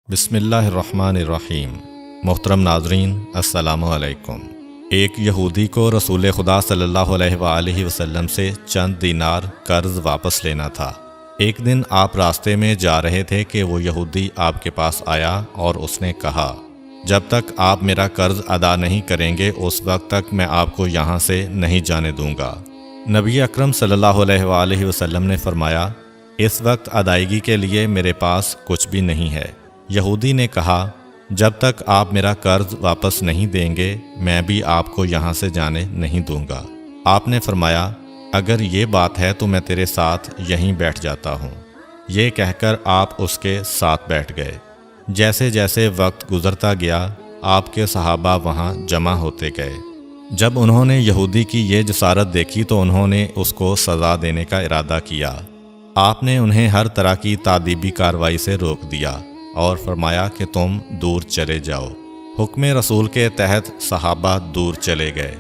بسم اللہ الرحمن الرحیم۔ محترم ناظرین، السلام علیکم۔ ایک یہودی کو رسول خدا صلی اللہ علیہ وآلہ وسلم سے چند دینار قرض واپس لینا تھا۔ ایک دن آپ راستے میں جا رہے تھے کہ وہ یہودی آپ کے پاس آیا اور اس نے کہا، جب تک آپ میرا قرض ادا نہیں کریں گے اس وقت تک میں آپ کو یہاں سے نہیں جانے دوں گا۔ نبی اکرم صلی اللہ علیہ وآلہ وسلم نے فرمایا، اس وقت ادائیگی کے لیے میرے پاس کچھ بھی نہیں ہے۔ یہودی نے کہا، جب تک آپ میرا قرض واپس نہیں دیں گے میں بھی آپ کو یہاں سے جانے نہیں دوں گا۔ آپ نے فرمایا، اگر یہ بات ہے تو میں تیرے ساتھ یہیں بیٹھ جاتا ہوں۔ یہ کہہ کر آپ اس کے ساتھ بیٹھ گئے۔ جیسے جیسے وقت گزرتا گیا آپ کے صحابہ وہاں جمع ہوتے گئے۔ جب انہوں نے یہودی کی یہ جسارت دیکھی تو انہوں نے اس کو سزا دینے کا ارادہ کیا۔ آپ نے انہیں ہر طرح کی تادیبی کارروائی سے روک دیا اور فرمایا کہ تم دور چلے جاؤ۔ حکم رسول کے تحت صحابہ دور چلے گئے۔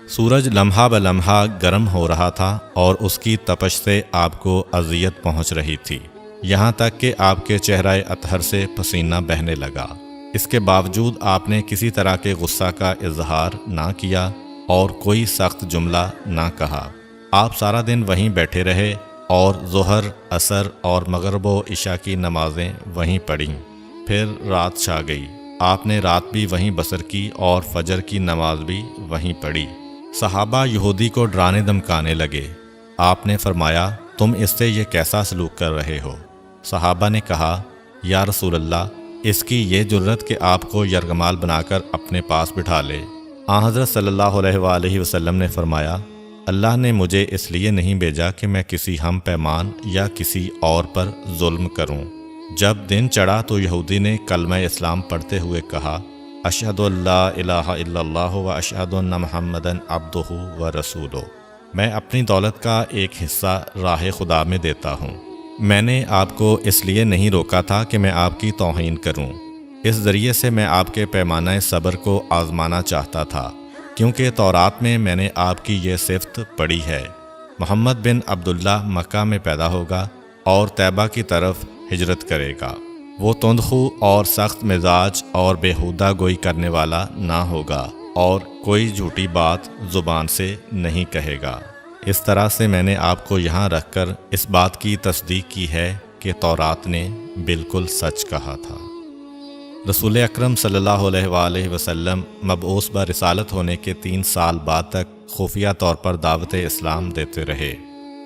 سورج لمحہ بلمحہ گرم ہو رہا تھا اور اس کی تپش سے آپ کو اذیت پہنچ رہی تھی، یہاں تک کہ آپ کے چہرہ اطہر سے پسینہ بہنے لگا۔ اس کے باوجود آپ نے کسی طرح کے غصہ کا اظہار نہ کیا اور کوئی سخت جملہ نہ کہا۔ آپ سارا دن وہیں بیٹھے رہے اور ظہر، عصر اور مغرب و عشاء کی نمازیں وہیں پڑھیں۔ پھر رات چھا گئی۔ آپ نے رات بھی وہیں بسر کی اور فجر کی نماز بھی وہیں پڑھی۔ صحابہ یہودی کو ڈرانے دھمکانے لگے۔ آپ نے فرمایا، تم اس سے یہ کیسا سلوک کر رہے ہو؟ صحابہ نے کہا، یا رسول اللہ، اس کی یہ جرت کہ آپ کو یرغمال بنا کر اپنے پاس بٹھا لے۔ آن حضرت صلی اللہ علیہ وآلہ وسلم نے فرمایا، اللہ نے مجھے اس لیے نہیں بھیجا کہ میں کسی ہم پیمان یا کسی اور پر ظلم کروں۔ جب دن چڑھا تو یہودی نے کلمہ اسلام پڑھتے ہوئے کہا، اشہد ان لا الہ الا اللہ و اشہد ان محمدً عبدہ و رسولہ۔ میں اپنی دولت کا ایک حصہ راہ خدا میں دیتا ہوں۔ میں نے آپ کو اس لیے نہیں روکا تھا کہ میں آپ کی توہین کروں۔ اس ذریعے سے میں آپ کے پیمانہ صبر کو آزمانا چاہتا تھا، کیونکہ تورات میں نے آپ کی یہ صفت پڑھی ہے، محمد بن عبداللہ مکہ میں پیدا ہوگا اور طیبہ کی طرف ہجرت کرے گا۔ وہ تندخو اور سخت مزاج اور بیہودہ گوئی کرنے والا نہ ہوگا اور کوئی جھوٹی بات زبان سے نہیں کہے گا۔ اس طرح سے میں نے آپ کو یہاں رکھ کر اس بات کی تصدیق کی ہے کہ تورات نے بالکل سچ کہا تھا۔ رسول اکرم صلی اللہ علیہ وآلہ وسلم مبعوث برسالت ہونے کے 3 سال بعد تک خفیہ طور پر دعوت اسلام دیتے رہے۔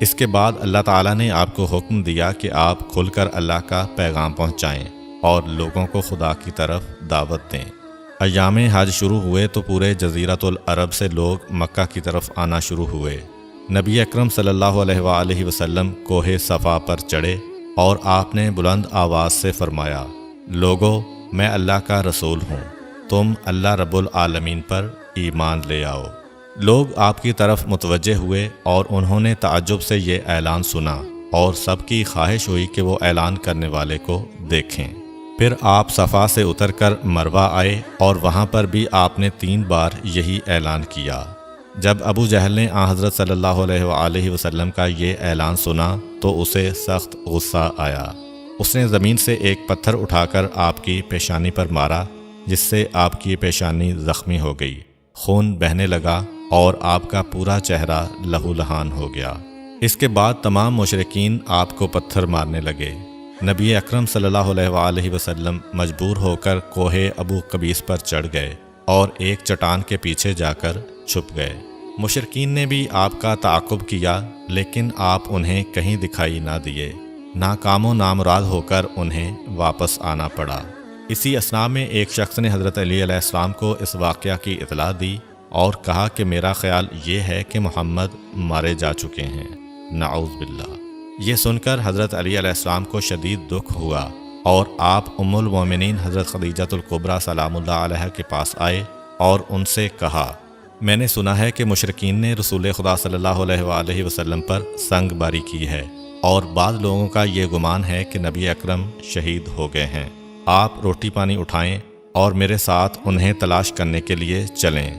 اس کے بعد اللہ تعالیٰ نے آپ کو حکم دیا کہ آپ کھل کر اللہ کا پیغام پہنچائیں اور لوگوں کو خدا کی طرف دعوت دیں۔ ایام حج شروع ہوئے تو پورے جزیرۃ العرب سے لوگ مکہ کی طرف آنا شروع ہوئے۔ نبی اکرم صلی اللہ علیہ وآلہ وسلم کوہ صفا پر چڑھے اور آپ نے بلند آواز سے فرمایا، لوگو، میں اللہ کا رسول ہوں، تم اللہ رب العالمین پر ایمان لے آؤ۔ لوگ آپ کی طرف متوجہ ہوئے اور انہوں نے تعجب سے یہ اعلان سنا اور سب کی خواہش ہوئی کہ وہ اعلان کرنے والے کو دیکھیں۔ پھر آپ صفا سے اتر کر مروہ آئے اور وہاں پر بھی آپ نے 3 بار یہی اعلان کیا۔ جب ابو جہل نے آن حضرت صلی اللہ علیہ وآلہ وسلم کا یہ اعلان سنا تو اسے سخت غصہ آیا۔ اس نے زمین سے ایک پتھر اٹھا کر آپ کی پیشانی پر مارا، جس سے آپ کی پیشانی زخمی ہو گئی، خون بہنے لگا اور آپ کا پورا چہرہ لہو لہان ہو گیا۔ اس کے بعد تمام مشرکین آپ کو پتھر مارنے لگے۔ نبی اکرم صلی اللہ علیہ وآلہ وسلم مجبور ہو کر کوہ ابو قبیس پر چڑھ گئے اور ایک چٹان کے پیچھے جا کر چھپ گئے۔ مشرکین نے بھی آپ کا تعاقب کیا لیکن آپ انہیں کہیں دکھائی نہ دیے۔ ناکام و نامراد ہو کر انہیں واپس آنا پڑا۔ اسی اثناء میں ایک شخص نے حضرت علی علیہ السلام کو اس واقعہ کی اطلاع دی اور کہا کہ میرا خیال یہ ہے کہ محمد مارے جا چکے ہیں، نعوذ باللہ۔ یہ سن کر حضرت علی علیہ السلام کو شدید دکھ ہوا اور آپ ام المومنین حضرت خدیجہ الکبریٰ سلام اللہ علیہ کے پاس آئے اور ان سے کہا، میں نے سنا ہے کہ مشرکین نے رسول خدا صلی اللہ علیہ وآلہ وسلم پر سنگ باری کی ہے اور بعض لوگوں کا یہ گمان ہے کہ نبی اکرم شہید ہو گئے ہیں۔ آپ روٹی پانی اٹھائیں اور میرے ساتھ انہیں تلاش کرنے کے لیے چلیں،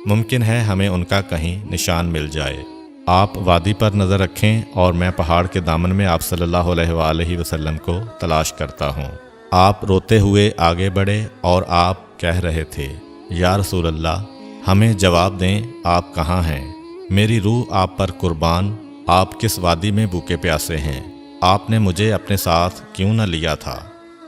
ممکن ہے ہمیں ان کا کہیں نشان مل جائے۔ آپ وادی پر نظر رکھیں اور میں پہاڑ کے دامن میں آپ صلی اللہ علیہ وآلہ وسلم کو تلاش کرتا ہوں۔ آپ روتے ہوئے آگے بڑھے اور آپ کہہ رہے تھے، یا رسول اللہ، ہمیں جواب دیں، آپ کہاں ہیں؟ میری روح آپ پر قربان، آپ کس وادی میں بھوکے پیاسے ہیں؟ آپ نے مجھے اپنے ساتھ کیوں نہ لیا تھا؟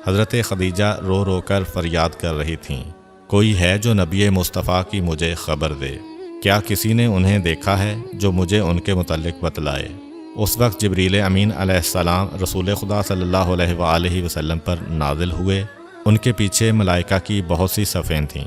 حضرت خدیجہ رو رو کر فریاد کر رہی تھیں، کوئی ہے جو نبی مصطفیٰ کی مجھے خبر دے؟ کیا کسی نے انہیں دیکھا ہے جو مجھے ان کے متعلق بتلائے؟ اس وقت جبریل امین علیہ السلام رسول خدا صلی اللہ علیہ وآلہ وسلم پر نازل ہوئے۔ ان کے پیچھے ملائکہ کی بہت سی صفیں تھیں۔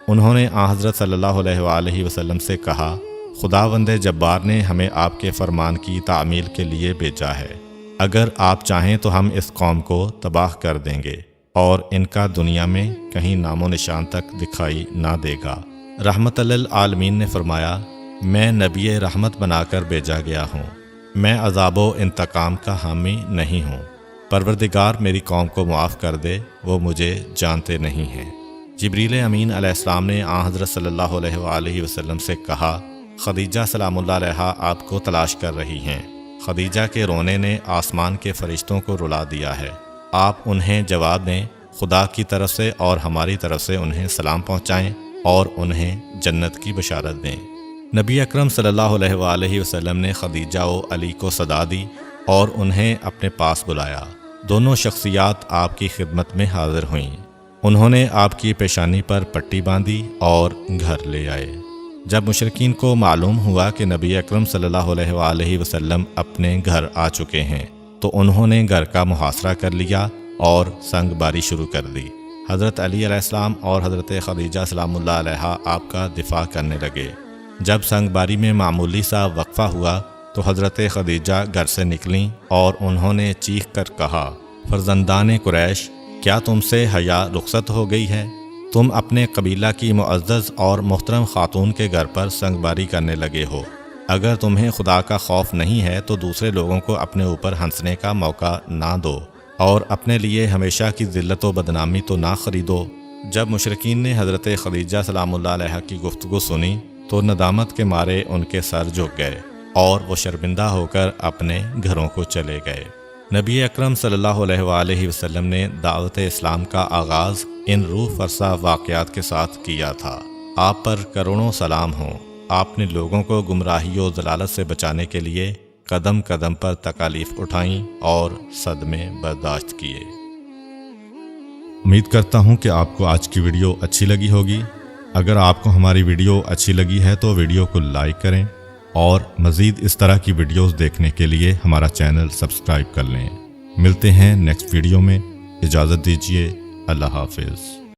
انہوں نے حضرت صلی اللہ علیہ وآلہ وسلم سے کہا، خداوند جبار نے ہمیں آپ کے فرمان کی تعمیل کے لیے بھیجا ہے۔ اگر آپ چاہیں تو ہم اس قوم کو تباہ کر دیں گے اور ان کا دنیا میں کہیں نام و نشان تک دکھائی نہ دے گا۔ رحمت للعالمین نے فرمایا، میں نبی رحمت بنا کر بھیجا گیا ہوں، میں عذاب و انتقام کا حامی نہیں ہوں۔ پروردگار میری قوم کو معاف کر دے، وہ مجھے جانتے نہیں ہیں۔ جبریل امین علیہ السلام نے حضرت صلی اللہ علیہ وآلہ وسلم سے کہا، خدیجہ سلام اللہ علیہا آپ کو تلاش کر رہی ہیں۔ خدیجہ کے رونے نے آسمان کے فرشتوں کو رلا دیا ہے، آپ انہیں جواب دیں، خدا کی طرف سے اور ہماری طرف سے انہیں سلام پہنچائیں اور انہیں جنت کی بشارت دیں۔ نبی اکرم صلی اللہ علیہ وآلہ وسلم نے خدیجہ و علی کو صدا دی اور انہیں اپنے پاس بلایا۔ دونوں شخصیات آپ کی خدمت میں حاضر ہوئیں۔ انہوں نے آپ کی پیشانی پر پٹی باندھی اور گھر لے آئے۔ جب مشرکین کو معلوم ہوا کہ نبی اکرم صلی اللہ علیہ وآلہ وسلم اپنے گھر آ چکے ہیں تو انہوں نے گھر کا محاصرہ کر لیا اور سنگ باری شروع کر دی۔ حضرت علی علیہ السلام اور حضرت خدیجہ سلام اللہ علیہا آپ کا دفاع کرنے لگے۔ جب سنگ باری میں معمولی سا وقفہ ہوا تو حضرت خدیجہ گھر سے نکلیں اور انہوں نے چیخ کر کہا، فرزندان قریش، کیا تم سے حیا رخصت ہو گئی ہے؟ تم اپنے قبیلہ کی معزز اور محترم خاتون کے گھر پر سنگ باری کرنے لگے ہو۔ اگر تمہیں خدا کا خوف نہیں ہے تو دوسرے لوگوں کو اپنے اوپر ہنسنے کا موقع نہ دو اور اپنے لیے ہمیشہ کی ذلت و بدنامی تو نہ خریدو۔ جب مشرکین نے حضرت خدیجہ سلام اللہ علیہا کی گفتگو سنی تو ندامت کے مارے ان کے سر جھک گئے اور وہ شرمندہ ہو کر اپنے گھروں کو چلے گئے۔ نبی اکرم صلی اللہ علیہ وآلہ وسلم نے دعوت اسلام کا آغاز ان روح فرسا واقعات کے ساتھ کیا تھا۔ آپ پر کروڑوں سلام ہوں۔ آپ نے لوگوں کو گمراہی و ضلالت سے بچانے کے لیے قدم قدم پر تکالیف اٹھائیں اور صدمے برداشت کیے۔ امید کرتا ہوں کہ آپ کو آج کی ویڈیو اچھی لگی ہوگی۔ اگر آپ کو ہماری ویڈیو اچھی لگی ہے تو ویڈیو کو لائک کریں اور مزید اس طرح کی ویڈیوز دیکھنے کے لیے ہمارا چینل سبسکرائب کر لیں۔ ملتے ہیں نیکسٹ ویڈیو میں، اجازت دیجیے، اللہ حافظ۔